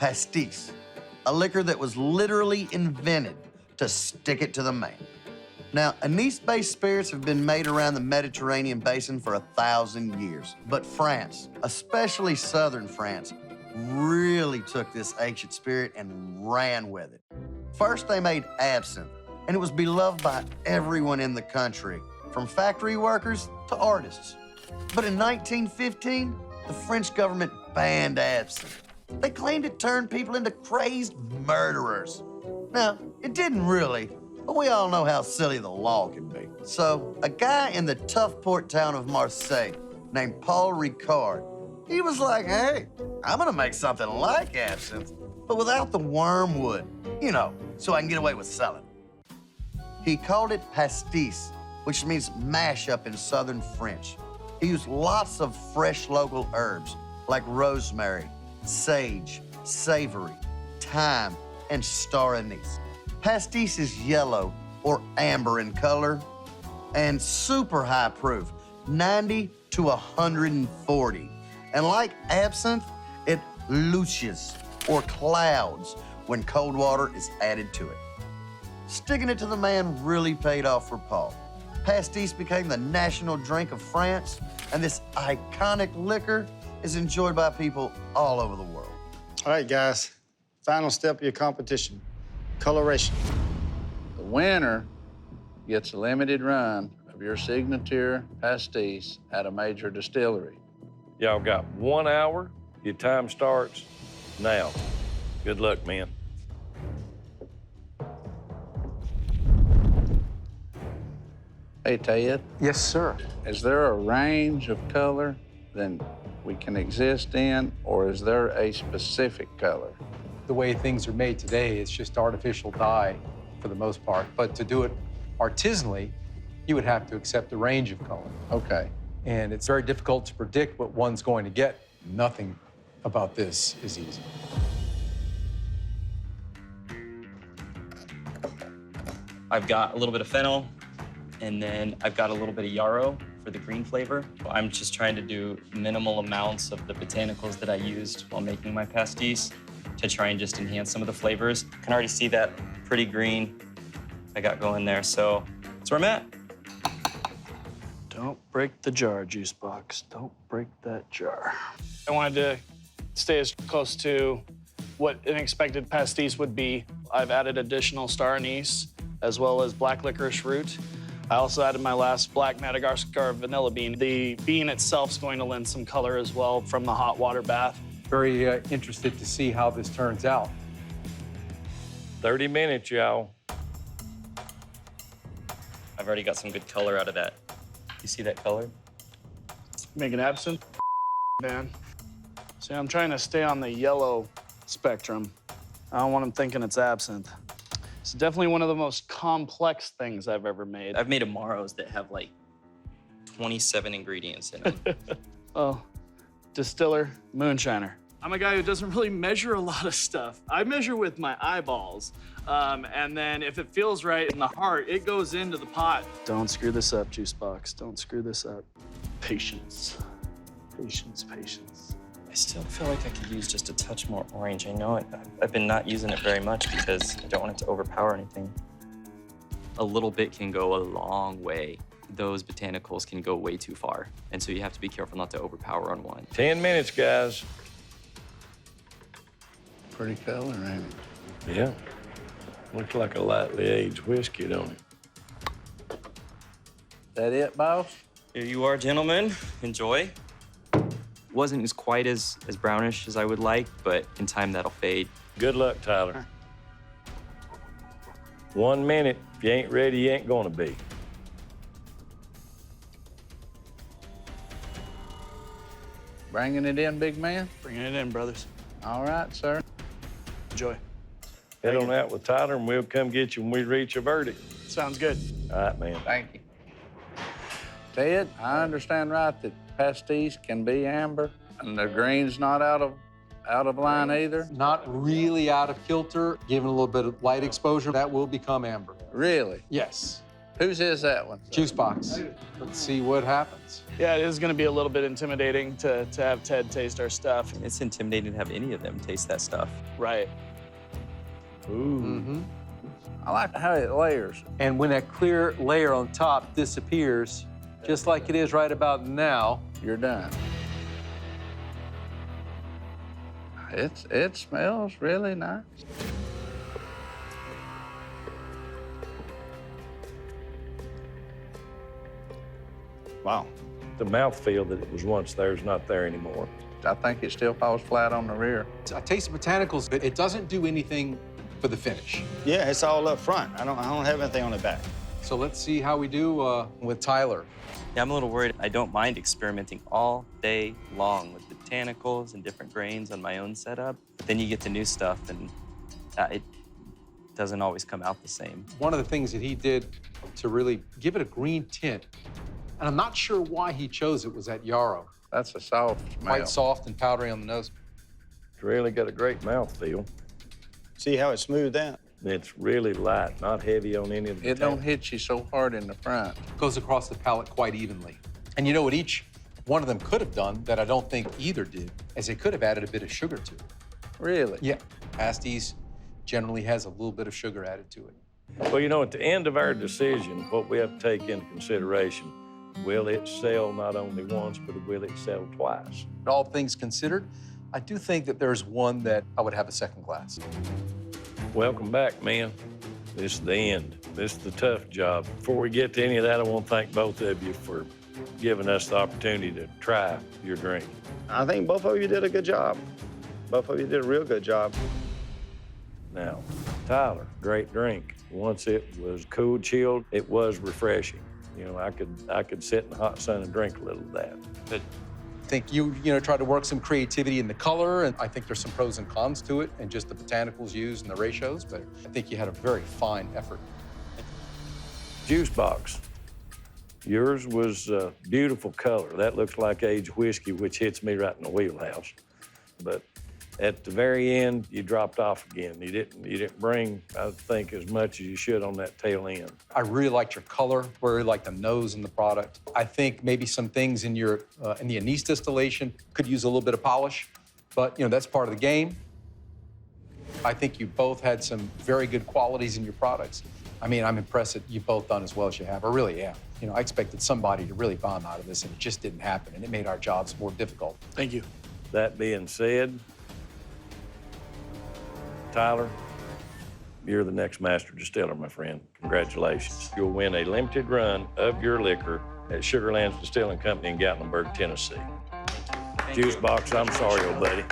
pastis, a liquor that was literally invented to stick it to the man. Now, anise-based spirits have been made around the Mediterranean basin for 1,000 years. But France, especially southern France, really took this ancient spirit and ran with it. First, they made absinthe, and it was beloved by everyone in the country, from factory workers to artists. But in 1915, the French government banned absinthe. They claimed it turned people into crazed murderers. Now, it didn't really, but we all know how silly the law can be. So, a guy in the tough port town of Marseille named Paul Ricard, he was like, hey, I'm gonna make something like absinthe, but without the wormwood, you know, so I can get away with selling. He called it pastis, which means mash-up in southern French. He used lots of fresh local herbs like rosemary, sage, savory, thyme, and star anise. Pastis is yellow or amber in color and super high proof, 90 to 140. And like absinthe, it louches or clouds when cold water is added to it. Sticking it to the man really paid off for Paul. Pastis became the national drink of France, and this iconic liquor is enjoyed by people all over the world. All right, guys. Final step of your competition, coloration. The winner gets a limited run of your signature pastis at a major distillery. Y'all got 1 hour. Your time starts now. Good luck, man. Hey, Ted, Yes, sir. is there a range of color that we can exist in, or is there a specific color? The way things are made today, it's just artificial dye for the most part. But to do it artisanally, you would have to accept a range of color. Okay. And it's very difficult to predict what one's going to get. Nothing about this is easy. I've got a little bit of fennel, and then I've got a little bit of yarrow for the green flavor. I'm just trying to do minimal amounts of the botanicals that I used while making my pastis to try and just enhance some of the flavors. I can already see that pretty green I got going there, so that's where I'm at. Don't break the jar, Juice Box. Don't break that jar. I wanted to stay as close to what an expected pastis would be. I've added additional star anise as well as black licorice root. I also added my last black Madagascar vanilla bean. The bean itself is going to lend some color as well from the hot water bath. Very interested to see how this turns out. 30 minutes, y'all. I've already got some good color out of that. You see that color? Making absinthe, man. See, I'm trying to stay on the yellow spectrum. I don't want them thinking it's absinthe. It's definitely one of the most complex things I've ever made. I've made Amaros that have like 27 ingredients in them. Oh, distiller, moonshiner. I'm a guy who doesn't really measure a lot of stuff. I measure with my eyeballs. And then if it feels right in the heart, it goes into the pot. Don't screw this up, Juice Box. Don't screw this up. Patience. Patience, patience. I still feel like I could use just a touch more orange. I know it. I've been not using it very much because I don't want it to overpower anything. A little bit can go a long way. Those botanicals can go way too far. And so you have to be careful not to overpower on one. 10 minutes, guys. Pretty color, ain't it? Yeah. Looks like a lightly aged whiskey, don't it? That it, boss? Here you are, gentlemen. Enjoy. Wasn't as quite as brownish as I would like, but in time that'll fade. Good luck, Tyler. 1 minute. If you ain't ready, you ain't gonna be. Bringing it in, big man? Bringing it in, brothers. All right, sir. Enjoy. Head on out with Tyler, and we'll come get you when we reach a verdict. Sounds good. All right, man. Thank you. Ted, I understand right that pastis can be amber, and the green's not out of line either? Not really out of kilter. Given a little bit of light exposure, that will become amber. Really? Yes. Whose is that one? Juice box. Let's see what happens. Yeah, it is going to be a little bit intimidating to have Ted taste our stuff. It's intimidating to have any of them taste that stuff. Right. Ooh. I like how it layers. And when that clear layer on top disappears, just like it is right about now, You're done. It smells really nice. Wow. The mouthfeel that it was once there is not there anymore. I think it still falls flat on the rear. I taste the botanicals, but it doesn't do anything for the finish. Yeah, it's all up front. I don't have anything on the back. So let's see how we do with Tyler. Yeah, I'm a little worried. I don't mind experimenting all day long with botanicals and different grains on my own setup. But then you get to new stuff, and it doesn't always come out the same. One of the things that he did to really give it a green tint, and I'm not sure why he chose it, was that yarrow. That's a soft smell. Quite soft and powdery on the nose. It's really got a great mouthfeel. See how it's smoothed out? It's really light, not heavy on any of the It don't hit you so hard in the front. Goes across the palate quite evenly. And you know what each one of them could have done that I don't think either did, is they could have added a bit of sugar to it. Really? Yeah. Pasties generally has a little bit of sugar added to it. Well, you know, at the end of our decision, what we have to take into consideration, will it sell not only once, but will it sell twice? All things considered, I do think that there's one that I would have a second glass. Welcome back, man. This is the end. This is the tough job. Before we get to any of that, I want to thank both of you for giving us the opportunity to try your drink. I think both of you did a good job. Both of you did a real good job. Now, Tyler, great drink. Once it was cool, chilled, it was refreshing. You know, I could sit in the hot sun and drink a little of that. But I think you tried to work some creativity in the color, and I think there's some pros and cons to it, and just the botanicals used and the ratios, but I think you had a very fine effort. Juice box. Yours was a beautiful color. That looks like aged whiskey, which hits me right in the wheelhouse. But at the very end, you dropped off again. You didn't bring, I think, as much as you should on that tail end. I really liked your color, really liked the nose in the product. I think maybe some things in your in the anise distillation could use a little bit of polish, but that's part of the game. I think you both had some very good qualities in your products. I mean, I'm impressed that you've both done as well as you have. I really am. I expected somebody to really bomb out of this, and it just didn't happen, and it made our jobs more difficult. Thank you. That being said, Tyler, you're the next master distiller, my friend. Congratulations. You'll win a limited run of your liquor at Sugarlands Distilling Company in Gatlinburg, Tennessee. Juice box, I'm sorry, old buddy.